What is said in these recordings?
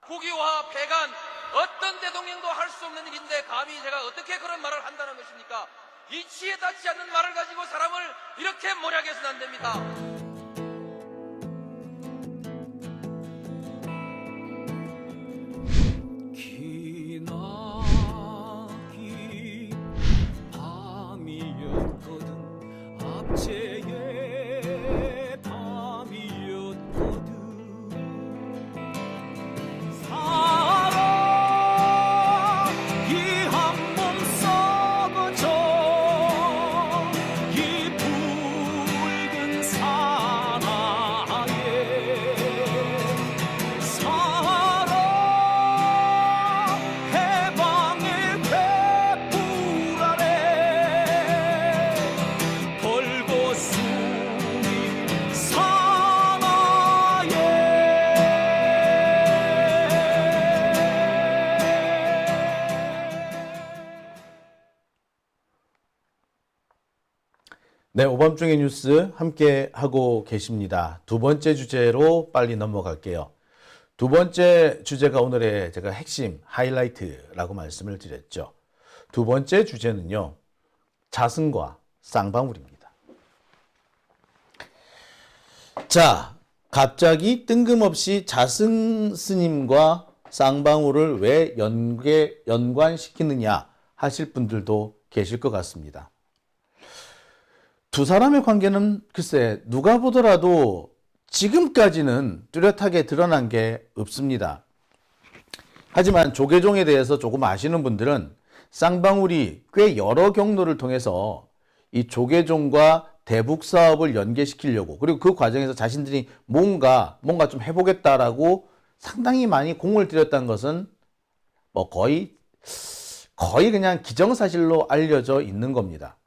국유화, 폐간, 어떤 대통령도 할 수 없는 일인데 감히 제가 어떻게 그런 말을 한다는 것입니까? 이치에 닿지 않는 말을 가지고 사람을 이렇게 몰약해서는 안 됩니다. 기나긴 밤이었거든. 압제의 밤이었거든. 사랑이 한 몸 썩어져 이 붉은 사나에 사랑 해방의 횃불 아래 걸고 숨이 사나에. 네, 오밤중의 뉴스 함께 하고 계십니다. 두 번째 주제로 빨리 넘어갈게요. 두 번째 주제가 오늘의 제가 핵심 하이라이트라고 말씀을 드렸죠. 두 번째 주제는요, 자승과 쌍방울입니다. 자, 갑자기 뜬금없이 자승 스님과 쌍방울을 왜 연관시키느냐 하실 분들도 계실 것 같습니다. 두 사람의 관계는 글쎄 누가 보더라도 지금까지는 뚜렷하게 드러난 게 없습니다. 하지만 조계종에 대해서 조금 아시는 분들은 쌍방울이 꽤 여러 경로를 통해서 이 조계종과 대북 사업을 연계시키려고, 그리고 그 과정에서 자신들이 뭔가 좀 해보겠다라고 상당히 많이 공을 들였다는 것은 뭐 거의 그냥 기정사실로 알려져 있는 겁니다.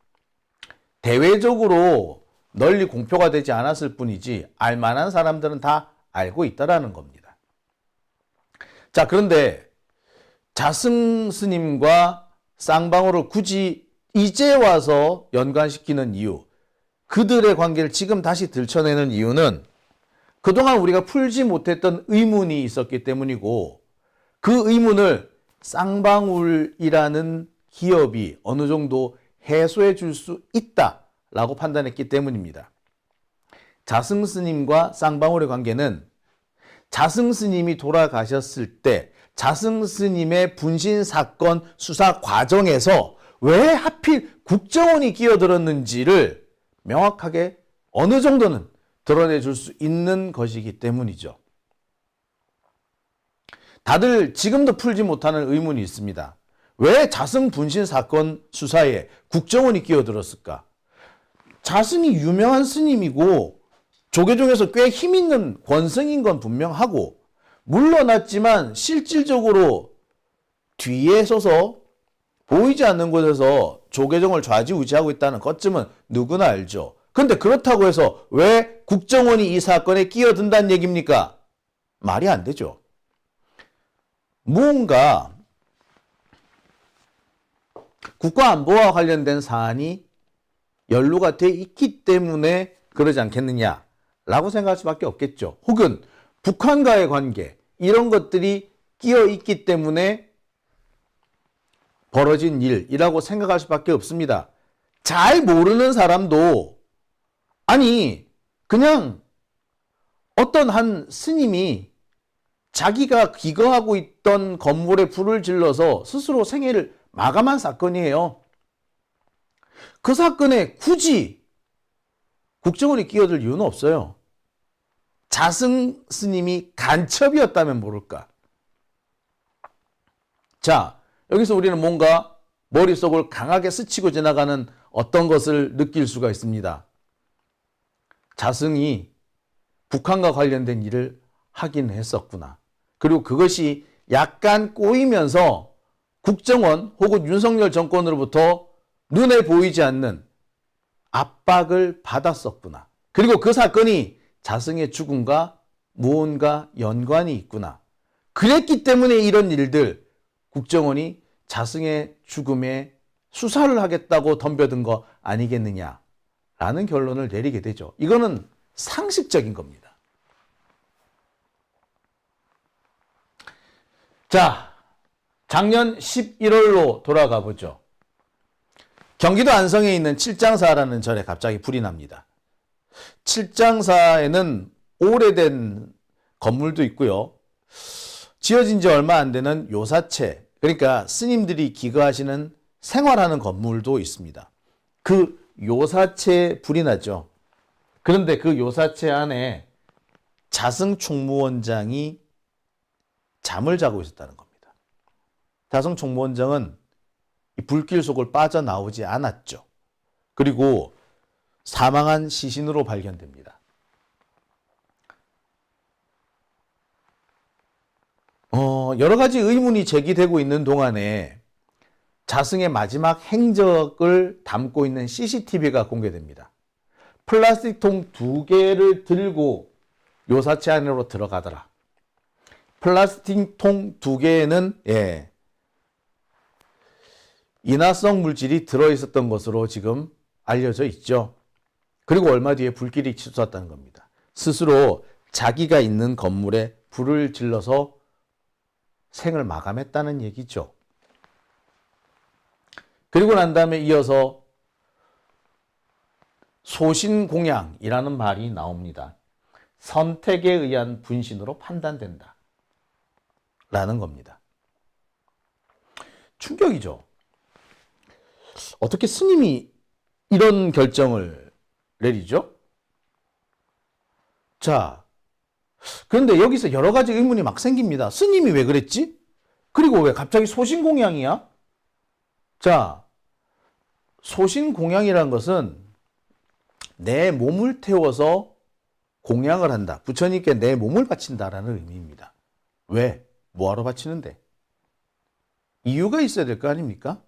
대외적으로 널리 공표가 되지 않았을 뿐이지 알만한 사람들은 다 알고 있다라는 겁니다. 자, 그런데 자승 스님과 쌍방울을 굳이 이제 와서 연관시키는 이유, 그들의 관계를 지금 다시 들춰내는 이유는 그동안 우리가 풀지 못했던 의문이 있었기 때문이고, 그 의문을 쌍방울이라는 기업이 어느 정도 해소해 줄 수 있다라고 판단했기 때문입니다. 자승 스님과 쌍방울의 관계는 자승 스님이 돌아가셨을 때 자승 스님의 분신 사건 수사 과정에서 왜 하필 국정원이 끼어들었는지를 명확하게 어느 정도는 드러내 줄 수 있는 것이기 때문이죠. 다들 지금도 풀지 못하는 의문이 있습니다. 왜 자승 분신 사건 수사에 국정원이 끼어들었을까? 자승이 유명한 스님이고 조계종에서 꽤 힘있는 권승인 건 분명하고, 물러났지만 실질적으로 뒤에 서서 보이지 않는 곳에서 조계종을 좌지우지하고 있다는 것쯤은 누구나 알죠. 그런데 그렇다고 해서 왜 국정원이 이 사건에 끼어든다는 얘기입니까? 말이 안 되죠. 무언가 국가안보와 관련된 사안이 연루가 돼 있기 때문에 그러지 않겠느냐라고 생각할 수밖에 없겠죠. 혹은 북한과의 관계, 이런 것들이 끼어 있기 때문에 벌어진 일이라고 생각할 수밖에 없습니다. 잘 모르는 사람도, 아니 그냥 어떤 한 스님이 자기가 기거하고 있던 건물에 불을 질러서 스스로 생애를 마감한 사건이에요. 그 사건에 굳이 국정원이 끼어들 이유는 없어요. 자승 스님이 간첩이었다면 모를까. 자, 여기서 우리는 뭔가 머릿속을 강하게 스치고 지나가는 어떤 것을 느낄 수가 있습니다. 자승이 북한과 관련된 일을 하긴 했었구나. 그리고 그것이 약간 꼬이면서 국정원 혹은 윤석열 정권으로부터 눈에 보이지 않는 압박을 받았었구나. 그리고 그 사건이 자승의 죽음과 무언가 연관이 있구나. 그랬기 때문에 이런 일들, 국정원이 자승의 죽음에 수사를 하겠다고 덤벼든 거 아니겠느냐라는 결론을 내리게 되죠. 이거는 상식적인 겁니다. 자, 작년 11월로 돌아가 보죠. 경기도 안성에 있는 칠장사라는 절에 갑자기 불이 납니다. 칠장사에는 오래된 건물도 있고요. 지어진 지 얼마 안 되는 요사체, 그러니까 스님들이 기거하시는 생활하는 건물도 있습니다. 그 요사체에 불이 나죠. 그런데 그 요사체 안에 자승 총무원장이 잠을 자고 있었다는 겁니다. 자승 총무원장은 이 불길 속을 빠져나오지 않았죠. 그리고 사망한 시신으로 발견됩니다. 여러 가지 의문이 제기되고 있는 동안에 자승의 마지막 행적을 담고 있는 CCTV가 공개됩니다. 플라스틱 통 2개를 들고 요사체 안으로 들어가더라. 플라스틱 통 2개에는 인화성 물질이 들어있었던 것으로 지금 알려져 있죠. 그리고 얼마 뒤에 불길이 치솟았다는 겁니다. 스스로 자기가 있는 건물에 불을 질러서 생을 마감했다는 얘기죠. 그리고 난 다음에 이어서 소신공양이라는 말이 나옵니다. 선택에 의한 분신으로 판단된다. 라는 겁니다. 충격이죠. 어떻게 스님이 이런 결정을 내리죠? 자, 그런데 여기서 여러 가지 의문이 막 생깁니다. 스님이 왜 그랬지? 그리고 왜 갑자기 소신공양이야? 자, 소신공양이라는 것은 내 몸을 태워서 공양을 한다. 부처님께 내 몸을 바친다라는 의미입니다. 왜? 뭐하러 바치는데? 이유가 있어야 될 거 아닙니까?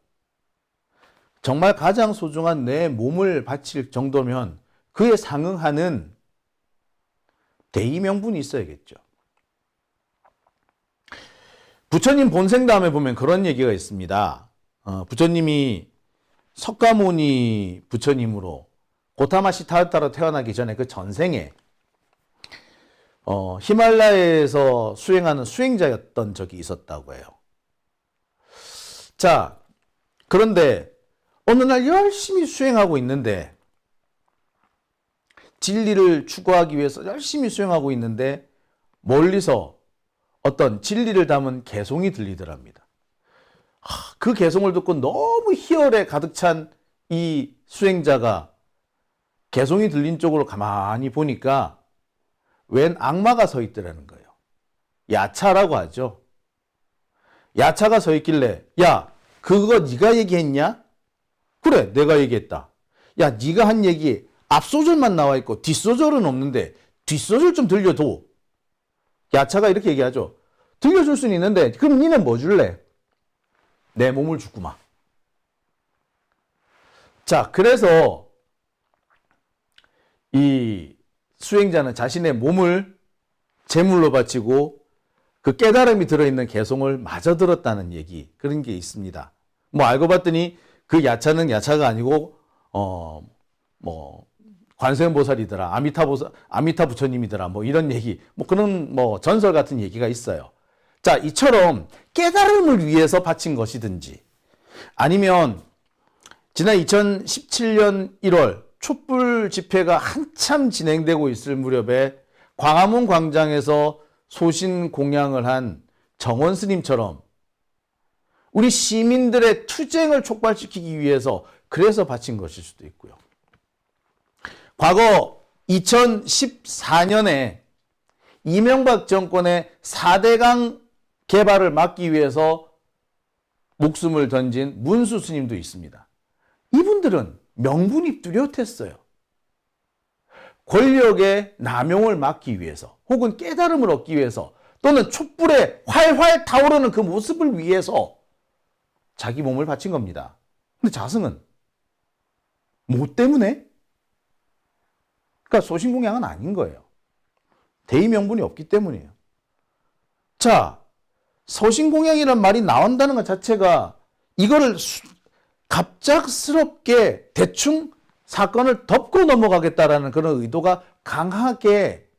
정말 가장 소중한 내 몸을 바칠 정도면 그에 상응하는 대의명분이 있어야겠죠. 부처님 본생담에 보면 그런 얘기가 있습니다. 부처님이 석가모니 부처님으로 고타마 시타르타로 태어나기 전에 그 전생에 히말라야에서 수행하는 수행자였던 적이 있었다고 해요. 자, 그런데 어느 날 열심히 수행하고 있는데 진리를 추구하기 위해서 열심히 수행하고 있는데 멀리서 어떤 진리를 담은 개송이 들리더랍니다. 그 개송을 듣고 너무 희열에 가득 찬 이 수행자가 개송이 들린 쪽으로 가만히 보니까 웬 악마가 서 있더라는 거예요. 야차라고 하죠. 야차가 서 있길래 야, 그거 네가 얘기했냐? 그래, 내가 얘기했다. 야, 네가 한 얘기 앞소절만 나와 있고 뒷소절은 없는데 뒷소절 좀 들려줘. 야차가 이렇게 얘기하죠. 들려줄 수는 있는데 그럼 니는 뭐 줄래? 내 몸을 주구마. 자, 그래서 이 수행자는 자신의 몸을 제물로 바치고 그 깨달음이 들어있는 개송을 마저 들었다는 얘기, 그런 게 있습니다. 뭐 알고 봤더니 그 야차는 야차가 아니고 관세음보살이더라, 아미타 부처님이더라, 뭐 이런 얘기, 뭐 그런 뭐 전설 같은 얘기가 있어요. 자, 이처럼 깨달음을 위해서 바친 것이든지 아니면 지난 2017년 1월 촛불 집회가 한참 진행되고 있을 무렵에 광화문 광장에서 소신 공양을 한 정원 스님처럼 우리 시민들의 투쟁을 촉발시키기 위해서 그래서 바친 것일 수도 있고요. 과거 2014년에 이명박 정권의 4대강 개발을 막기 위해서 목숨을 던진 문수 스님도 있습니다. 이분들은 명분이 뚜렷했어요. 권력의 남용을 막기 위해서 혹은 깨달음을 얻기 위해서 또는 촛불에 활활 타오르는 그 모습을 위해서 자기 몸을 바친 겁니다. 근데 자승은 뭐 때문에? 그러니까 소신공양은 아닌 거예요. 대의명분이 없기 때문이에요. 자, 소신공양이라는 말이 나온다는 것 자체가 이거를 갑작스럽게 대충 사건을 덮고 넘어가겠다라는 그런 의도가 강하게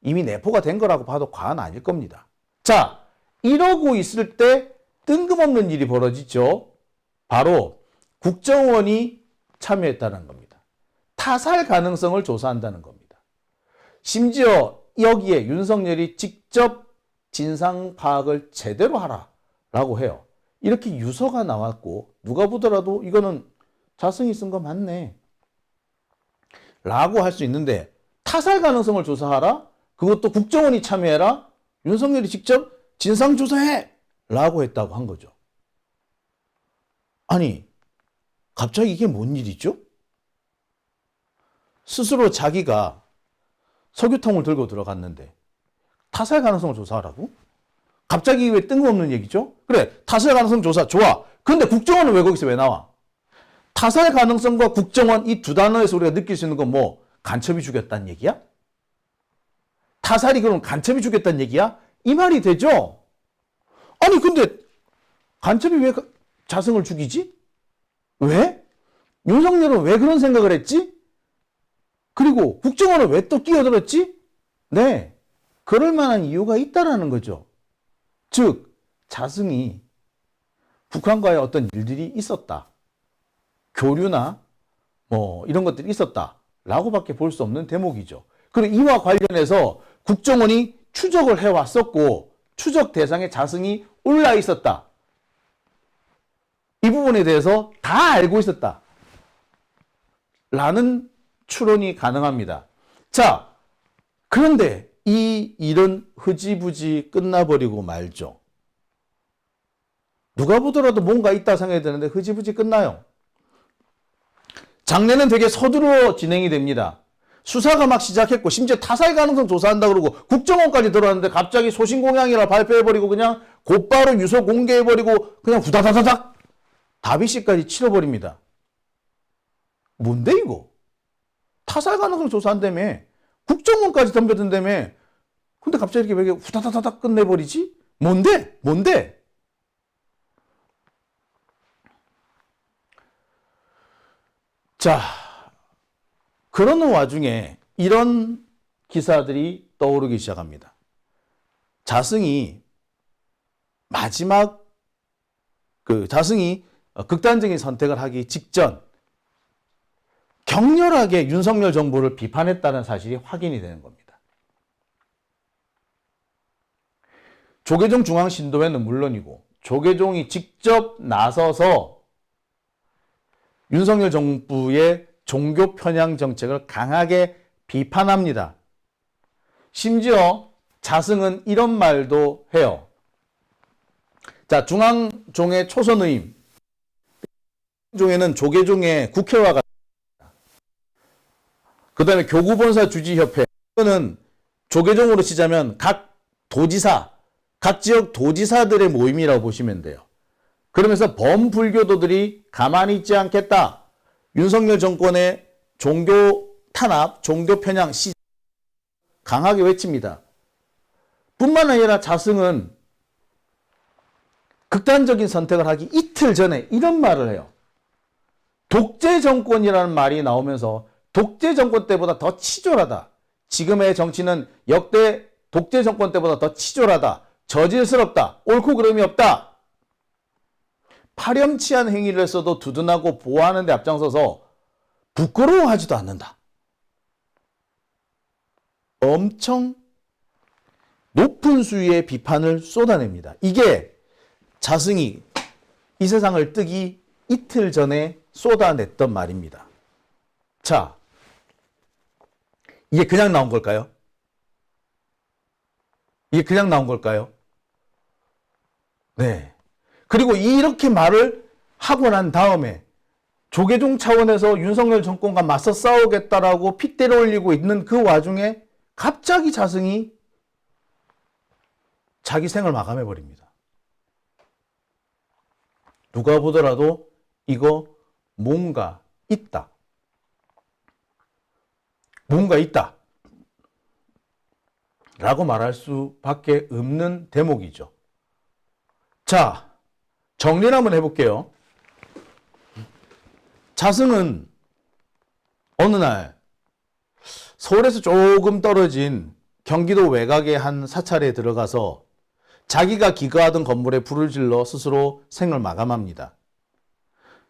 이미 내포가 된 거라고 봐도 과언 아닐 겁니다. 자, 이러고 있을 때 뜬금없는 일이 벌어지죠. 바로 국정원이 참여했다는 겁니다. 타살 가능성을 조사한다는 겁니다. 심지어 여기에 윤석열이 직접 진상 파악을 제대로 하라라고 해요. 이렇게 유서가 나왔고 누가 보더라도 이거는 자승이 쓴 거 맞네 라고 할 수 있는데, 타살 가능성을 조사하라? 그것도 국정원이 참여해라? 윤석열이 직접 진상조사해! 라고 했다고 한 거죠. 아니, 갑자기 이게 뭔 일이죠? 스스로 자기가 석유통을 들고 들어갔는데 타살 가능성을 조사하라고? 갑자기 왜 뜬금없는 얘기죠? 그래, 타살 가능성 조사 좋아. 그런데 국정원은 왜 거기서 왜 나와? 타살 가능성과 국정원 이 두 단어에서 우리가 느낄 수 있는 건 뭐? 간첩이 죽였다는 얘기야? 타살이 그럼 간첩이 죽였다는 얘기야? 이 말이 되죠? 아니 근데 간첩이 왜 자승을 죽이지? 왜? 윤석열은 왜 그런 생각을 했지? 그리고 국정원은 왜 또 끼어들었지? 네, 그럴 만한 이유가 있다라는 거죠. 즉, 자승이 북한과의 어떤 일들이 있었다. 교류나 뭐 이런 것들이 있었다라고밖에 볼 수 없는 대목이죠. 그리고 이와 관련해서 국정원이 추적을 해왔었고 추적 대상에 자승이 올라 있었다. 이 부분에 대해서 다 알고 있었다. 라는 추론이 가능합니다. 자, 그런데 이 일은 흐지부지 끝나버리고 말죠. 누가 보더라도 뭔가 있다 생각이 드는데 흐지부지 끝나요. 장례는 되게 서두르어 진행이 됩니다. 수사가 막 시작했고 심지어 타살 가능성 조사한다 그러고 국정원까지 들어왔는데 갑자기 소신공약이라 발표해버리고 그냥 곧바로 유서 공개해버리고 그냥 후다다다닥 다비씨까지 치러버립니다. 뭔데 이거? 타살 가능성 조사한다며, 국정원까지 덤벼든다며, 근데 갑자기 이렇게 왜 후다다다닥 끝내버리지? 뭔데? 자, 그러는 와중에 이런 기사들이 떠오르기 시작합니다. 자승이 자승이 극단적인 선택을 하기 직전 격렬하게 윤석열 정부를 비판했다는 사실이 확인이 되는 겁니다. 조계종 중앙신도회는 물론이고 조계종이 직접 나서서 윤석열 정부의 종교 편향 정책을 강하게 비판합니다. 심지어 자승은 이런 말도 해요. 자, 중앙종의 초선의임, 종에는 조계종의 국회와가, 그 다음에 교구본사 주지협회, 이거는 조계종으로 치자면 각 지역 도지사들의 모임이라고 보시면 돼요. 그러면서 범불교도들이 가만히 있지 않겠다. 윤석열 정권의 종교 탄압, 종교 편향 시 강하게 외칩니다. 뿐만 아니라 자승은 극단적인 선택을 하기 이틀 전에 이런 말을 해요. 독재 정권이라는 말이 나오면서 독재 정권 때보다 더 치졸하다. 지금의 정치는 역대 독재 정권 때보다 더 치졸하다. 저질스럽다. 옳고 그름이 없다. 파렴치한 행위를 했어도 두둔하고 보호하는 데 앞장서서 부끄러워하지도 않는다. 엄청 높은 수위의 비판을 쏟아냅니다. 이게 자승이 이 세상을 뜨기 이틀 전에 쏟아냈던 말입니다. 자, 이게 그냥 나온 걸까요? 네. 그리고 이렇게 말을 하고 난 다음에 조계종 차원에서 윤석열 정권과 맞서 싸우겠다라고 핏대를 올리고 있는 그 와중에 갑자기 자승이 자기 생을 마감해버립니다. 누가 보더라도 이거 뭔가 있다. 라고 말할 수밖에 없는 대목이죠. 자, 정리를 한번 해볼게요. 자승은 어느 날 서울에서 조금 떨어진 경기도 외곽의 한 사찰에 들어가서 자기가 기거하던 건물에 불을 질러 스스로 생을 마감합니다.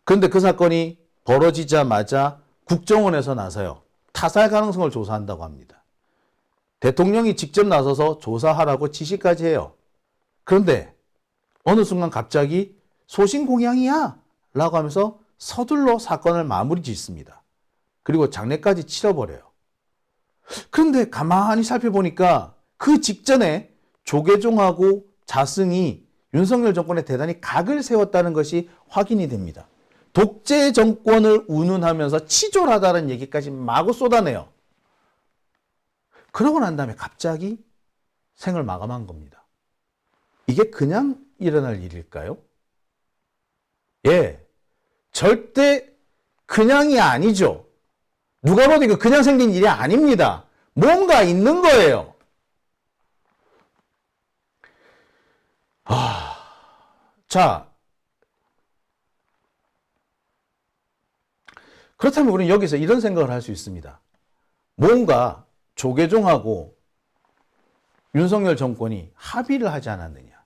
그런데 그 사건이 벌어지자마자 국정원에서 나서요. 타살 가능성을 조사한다고 합니다. 대통령이 직접 나서서 조사하라고 지시까지 해요. 그런데 어느 순간 갑자기 소신공양이야 라고 하면서 서둘러 사건을 마무리 짓습니다. 그리고 장례까지 치러버려요. 그런데 가만히 살펴보니까 그 직전에 조계종하고 자승이 윤석열 정권에 대단히 각을 세웠다는 것이 확인이 됩니다. 독재 정권을 운운하면서 치졸하다는 얘기까지 마구 쏟아내요. 그러고 난 다음에 갑자기 생을 마감한 겁니다. 이게 그냥 일어날 일일까요? 예, 절대 그냥이 아니죠. 누가 봐도 이거 그냥 생긴 일이 아닙니다. 뭔가 있는 거예요. 자, 그렇다면 우리는 여기서 이런 생각을 할 수 있습니다. 뭔가 조계종하고 윤석열 정권이 합의를 하지 않았느냐.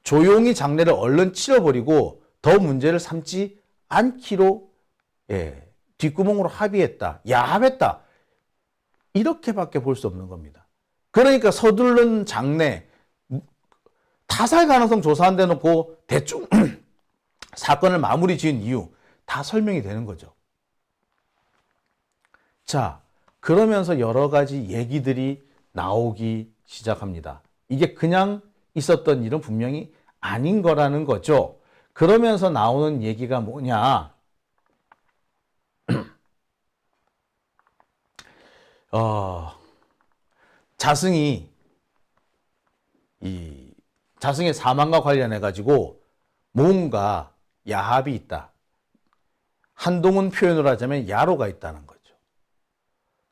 조용히 장례를 얼른 치러버리고 더 문제를 삼지 않기로 뒷구멍으로 합의했다. 야합했다. 이렇게밖에 볼 수 없는 겁니다. 그러니까 서두른 장례, 타살 가능성 조사 안 대놓고 대충 사건을 마무리 지은 이유 다 설명이 되는 거죠. 자, 그러면서 여러 가지 얘기들이 나오기 시작합니다. 이게 그냥 있었던 일은 분명히 아닌 거라는 거죠. 그러면서 나오는 얘기가 뭐냐. 자승의 사망과 관련해 가지고 뭔가 야합이 있다. 한동훈 표현으로 하자면 야로가 있다는 거죠.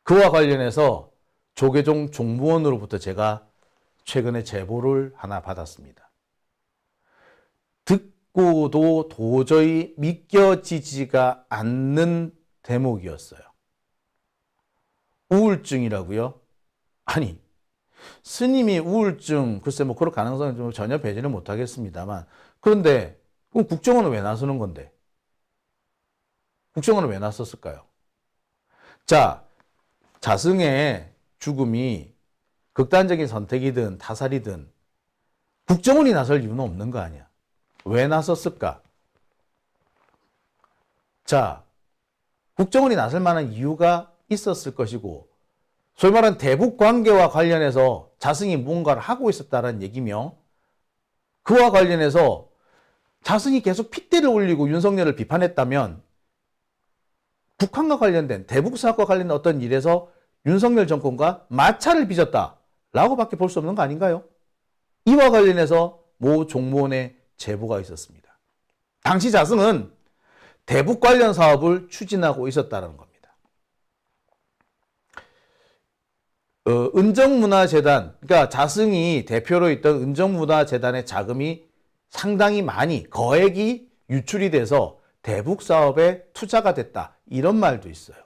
그와 관련해서 조계종 종무원으로부터 제가 최근에 제보를 하나 받았습니다. 듣고도 도저히 믿겨지지가 않는 대목이었어요. 우울증이라고요? 아니, 스님이 우울증, 글쎄 뭐 그럴 가능성은 좀 전혀 배제는 못하겠습니다만, 그런데 그럼 국정원은 왜 나서는 건데? 국정원은 왜 나섰을까요? 자, 자승의 죽음이 극단적인 선택이든 타살이든 국정원이 나설 이유는 없는 거 아니야. 왜 나섰을까? 자, 국정원이 나설 만한 이유가 있었을 것이고, 소위 말하는 대북 관계와 관련해서 자승이 뭔가를 하고 있었다는 얘기며, 그와 관련해서 자승이 계속 핏대를 올리고 윤석열을 비판했다면 북한과 관련된 대북 사업과 관련된 어떤 일에서 윤석열 정권과 마찰을 빚었다라고밖에 볼 수 없는 거 아닌가요? 이와 관련해서 모 종무원의 제보가 있었습니다. 당시 자승은 대북 관련 사업을 추진하고 있었다는 겁니다. 은정문화재단, 그러니까 자승이 대표로 있던 은정문화재단의 자금이 상당히 많이 거액이 유출이 돼서 대북 사업에 투자가 됐다. 이런 말도 있어요.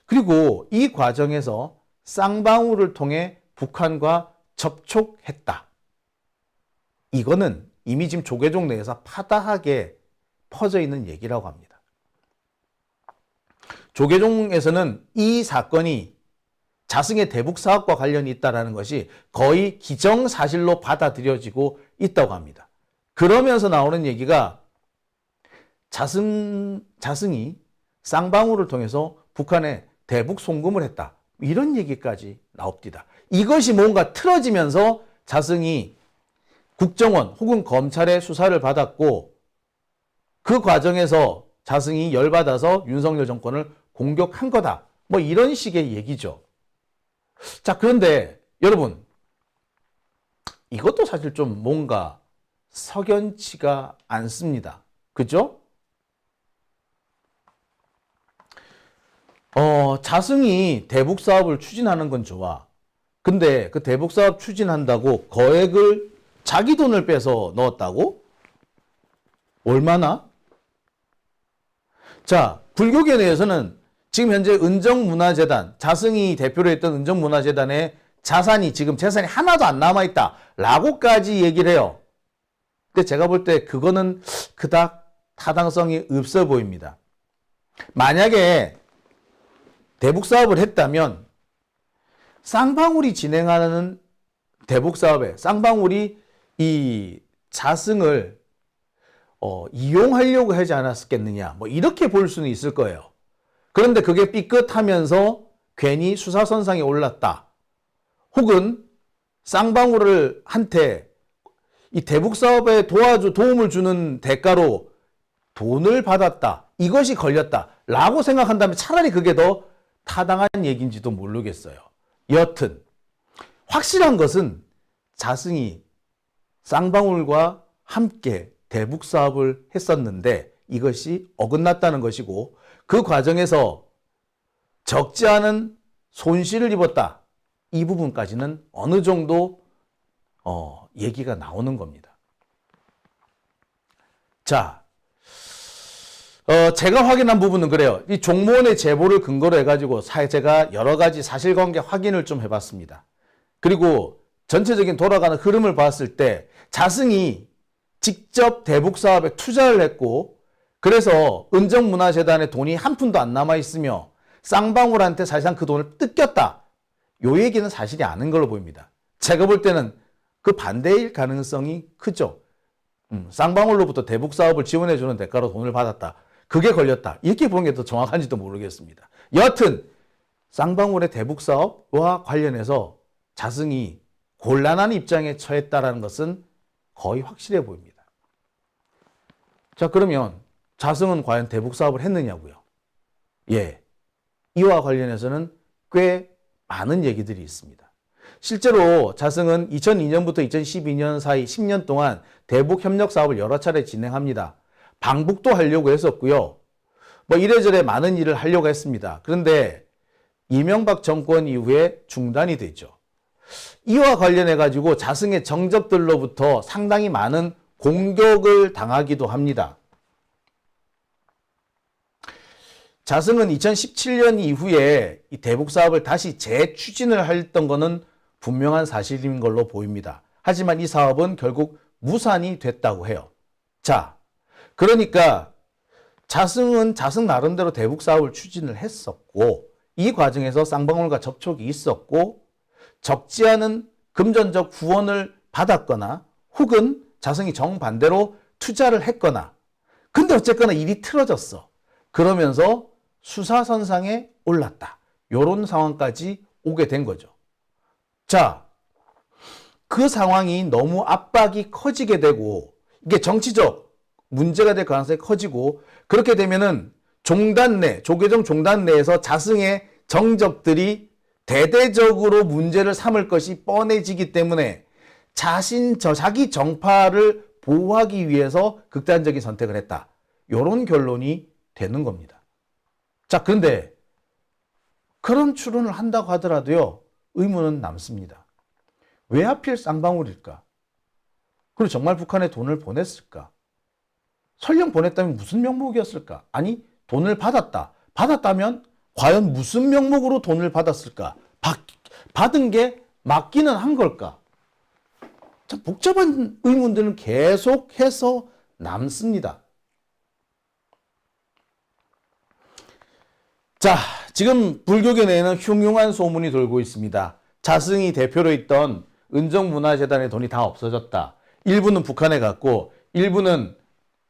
그리고 이 과정에서 쌍방울을 통해 북한과 접촉했다. 이거는 이미 지금 조계종 내에서 파다하게 퍼져 있는 얘기라고 합니다. 조계종에서는 이 사건이 자승의 대북 사업과 관련이 있다는 것이 거의 기정사실로 받아들여지고 있다고 합니다. 그러면서 나오는 얘기가 자승이 쌍방울을 통해서 북한에 대북 송금을 했다. 이런 얘기까지 나옵니다. 이것이 뭔가 틀어지면서 자승이 국정원 혹은 검찰의 수사를 받았고, 그 과정에서 자승이 열받아서 윤석열 정권을 공격한 거다. 뭐 이런 식의 얘기죠. 자, 그런데 여러분, 이것도 사실 좀 뭔가 석연치가 않습니다. 그죠? 자승이 대북 사업을 추진하는 건 좋아. 근데 그 대북 사업 추진한다고 거액을 자기 돈을 빼서 넣었다고? 얼마나? 자, 불교계 내에서는 지금 현재 은정문화재단, 자승이 대표로 했던 은정문화재단의 자산이 지금 재산이 하나도 안 남아있다 라고까지 얘기를 해요. 근데 제가 볼 때 그거는 그닥 타당성이 없어 보입니다. 만약에 대북 사업을 했다면 쌍방울이 진행하는 대북 사업에 쌍방울이 이 자승을 이용하려고 하지 않았겠느냐 뭐 이렇게 볼 수는 있을 거예요. 그런데 그게 삐끗하면서 괜히 수사선상에 올랐다. 혹은 쌍방울을 한테 이 대북 사업에 도움을 주는 대가로 돈을 받았다. 이것이 걸렸다. 라고 생각한다면 차라리 그게 더 타당한 얘기인지도 모르겠어요. 여튼 확실한 것은 자승이 쌍방울과 함께 대북 사업을 했었는데 이것이 어긋났다는 것이고 그 과정에서 적지 않은 손실을 입었다. 이 부분까지는 어느 정도 얘기가 나오는 겁니다. 자, 제가 확인한 부분은 그래요. 이 종무원의 제보를 근거로 해가지고 제가 여러 가지 사실관계 확인을 좀 해봤습니다. 그리고 전체적인 돌아가는 흐름을 봤을 때 자승이 직접 대북 사업에 투자를 했고 그래서 은정문화재단에 돈이 한 푼도 안 남아있으며 쌍방울한테 사실상 그 돈을 뜯겼다. 요 얘기는 사실이 아닌 걸로 보입니다. 제가 볼 때는 그 반대일 가능성이 크죠. 쌍방울로부터 대북 사업을 지원해주는 대가로 돈을 받았다. 그게 걸렸다. 이렇게 보는 게 더 정확한지도 모르겠습니다. 여하튼 쌍방울의 대북 사업과 관련해서 자승이 곤란한 입장에 처했다는 것은 거의 확실해 보입니다. 자, 그러면 자승은 과연 대북 사업을 했느냐고요? 예, 이와 관련해서는 꽤 많은 얘기들이 있습니다. 실제로 자승은 2002년부터 2012년 사이 10년 동안 대북 협력 사업을 여러 차례 진행합니다. 방북도 하려고 했었고요. 뭐 이래저래 많은 일을 하려고 했습니다. 그런데 이명박 정권 이후에 중단이 됐죠. 이와 관련해 가지고 자승의 정적들로부터 상당히 많은 공격을 당하기도 합니다. 자승은 2017년 이후에 이 대북 사업을 다시 재추진을 했던 것은 분명한 사실인 걸로 보입니다. 하지만 이 사업은 결국 무산이 됐다고 해요. 자, 그러니까 자승은 자승 나름대로 대북 사업을 추진을 했었고 이 과정에서 쌍방울과 접촉이 있었고 적지 않은 금전적 후원을 받았거나 혹은 자승이 정반대로 투자를 했거나 근데 어쨌거나 일이 틀어졌어. 그러면서 수사선상에 올랐다. 이런 상황까지 오게 된 거죠. 자, 그 상황이 너무 압박이 커지게 되고 이게 정치적 문제가 될 가능성이 커지고 그렇게 되면은 조계종 종단 내에서 자승의 정적들이 대대적으로 문제를 삼을 것이 뻔해지기 때문에 자기 정파를 보호하기 위해서 극단적인 선택을 했다. 이런 결론이 되는 겁니다. 자, 그런데 그런 추론을 한다고 하더라도요. 의문은 남습니다. 왜 하필 쌍방울일까? 그리고 정말 북한에 돈을 보냈을까? 설령 보냈다면 무슨 명목이었을까? 아니, 돈을 받았다. 받았다면 과연 무슨 명목으로 돈을 받았을까? 받은 게 맞기는 한 걸까? 참 복잡한 의문들은 계속해서 남습니다. 자, 지금 불교계 내에는 흉흉한 소문이 돌고 있습니다. 자승이 대표로 있던 은정문화재단의 돈이 다 없어졌다. 일부는 북한에 갔고 일부는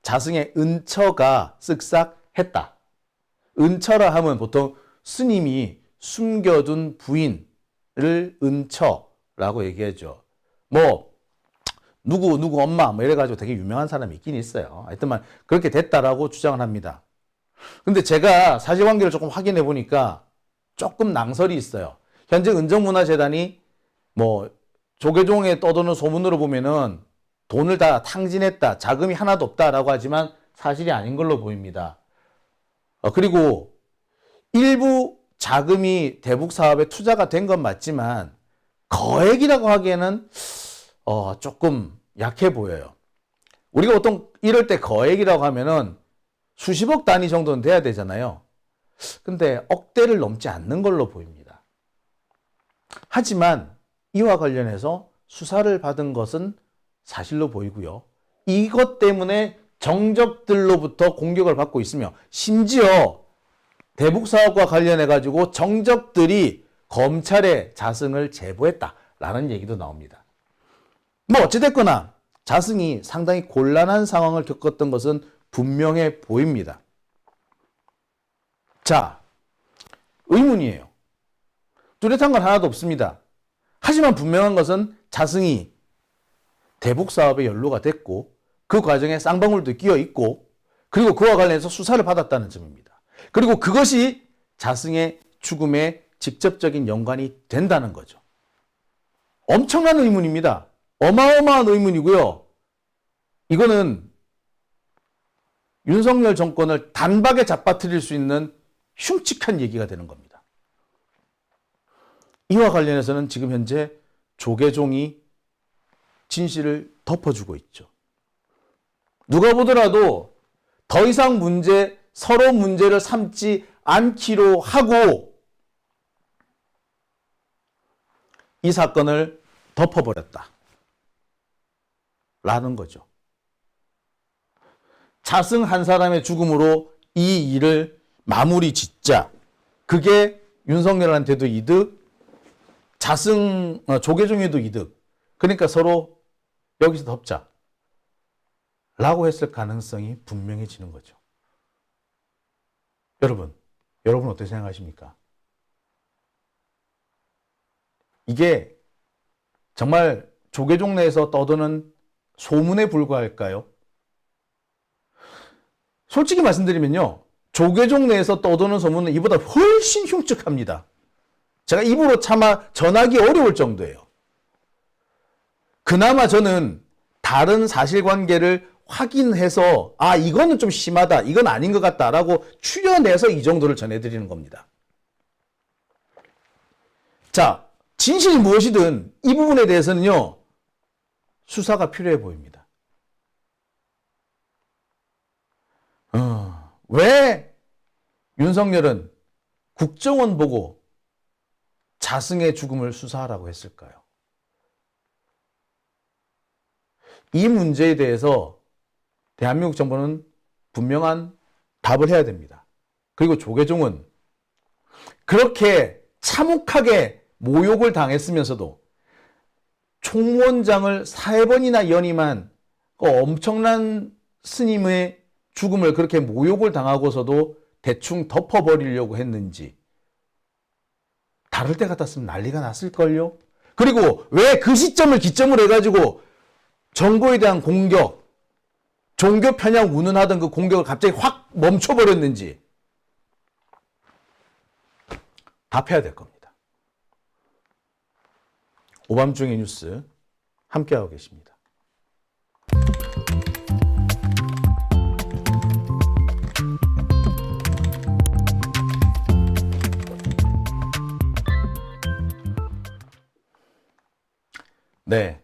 자승의 은처가 쓱싹했다. 은처라 하면 보통 스님이 숨겨둔 부인을 은처라고 얘기하죠. 뭐 누구 엄마 뭐 이래가지고 되게 유명한 사람이 있긴 있어요. 하여튼만 그렇게 됐다라고 주장을 합니다. 근데 제가 사실관계를 조금 확인해 보니까 조금 낭설이 있어요. 현재 은정문화재단이 뭐 조계종에 떠도는 소문으로 보면은 돈을 다 탕진했다, 자금이 하나도 없다라고 하지만 사실이 아닌 걸로 보입니다. 그리고 일부 자금이 대북 사업에 투자가 된 건 맞지만 거액이라고 하기에는 조금 약해 보여요. 우리가 보통 이럴 때 거액이라고 하면은 수십억 단위 정도는 돼야 되잖아요. 근데 억대를 넘지 않는 걸로 보입니다. 하지만 이와 관련해서 수사를 받은 것은 사실로 보이고요. 이것 때문에 정적들로부터 공격을 받고 있으며 심지어 대북 사업과 관련해 가지고 정적들이 검찰에 자승을 제보했다라는 얘기도 나옵니다. 뭐 어찌됐거나 자승이 상당히 곤란한 상황을 겪었던 것은 분명해 보입니다. 자, 의문이에요. 뚜렷한 건 하나도 없습니다. 하지만 분명한 것은 자승이 대북 사업에 연루가 됐고 그 과정에 쌍방울도 끼어 있고 그리고 그와 관련해서 수사를 받았다는 점입니다. 그리고 그것이 자승의 죽음에 직접적인 연관이 된다는 거죠. 엄청난 의문입니다. 어마어마한 의문이고요. 이거는 윤석열 정권을 단박에 잡아뜨릴 수 있는 흉측한 얘기가 되는 겁니다. 이와 관련해서는 지금 현재 조계종이 진실을 덮어주고 있죠. 누가 보더라도 더 이상 서로 문제를 삼지 않기로 하고 이 사건을 덮어버렸다. 라는 거죠. 자승 한 사람의 죽음으로 이 일을 마무리 짓자. 그게 윤석열한테도 이득, 조계종에도 이득. 그러니까 서로 여기서 덮자. 라고 했을 가능성이 분명해지는 거죠. 여러분 어떻게 생각하십니까? 이게 정말 조계종 내에서 떠도는 소문에 불과할까요? 솔직히 말씀드리면요. 조계종 내에서 떠도는 소문은 이보다 훨씬 흉측합니다. 제가 입으로 차마 전하기 어려울 정도예요. 그나마 저는 다른 사실관계를 확인해서 이거는 좀 심하다, 이건 아닌 것 같다라고 추려내서 이 정도를 전해드리는 겁니다. 자, 진실이 무엇이든 이 부분에 대해서는요. 수사가 필요해 보입니다. 왜 윤석열은 국정원 보고 자승의 죽음을 수사하라고 했을까요? 이 문제에 대해서 대한민국 정부는 분명한 답을 해야 됩니다. 그리고 조계종은 그렇게 참혹하게 모욕을 당했으면서도 총무원장을 4번이나 연임한 그 엄청난 스님의 죽음을 그렇게 모욕을 당하고서도 대충 덮어버리려고 했는지 다를 때 같았으면 난리가 났을걸요. 그리고 왜 그 시점을 기점으로 해가지고 정부에 대한 공격, 종교 편향 운운하던 그 공격을 갑자기 확 멈춰버렸는지 답해야 될 겁니다. 오밤중의 뉴스 함께하고 계십니다. 네.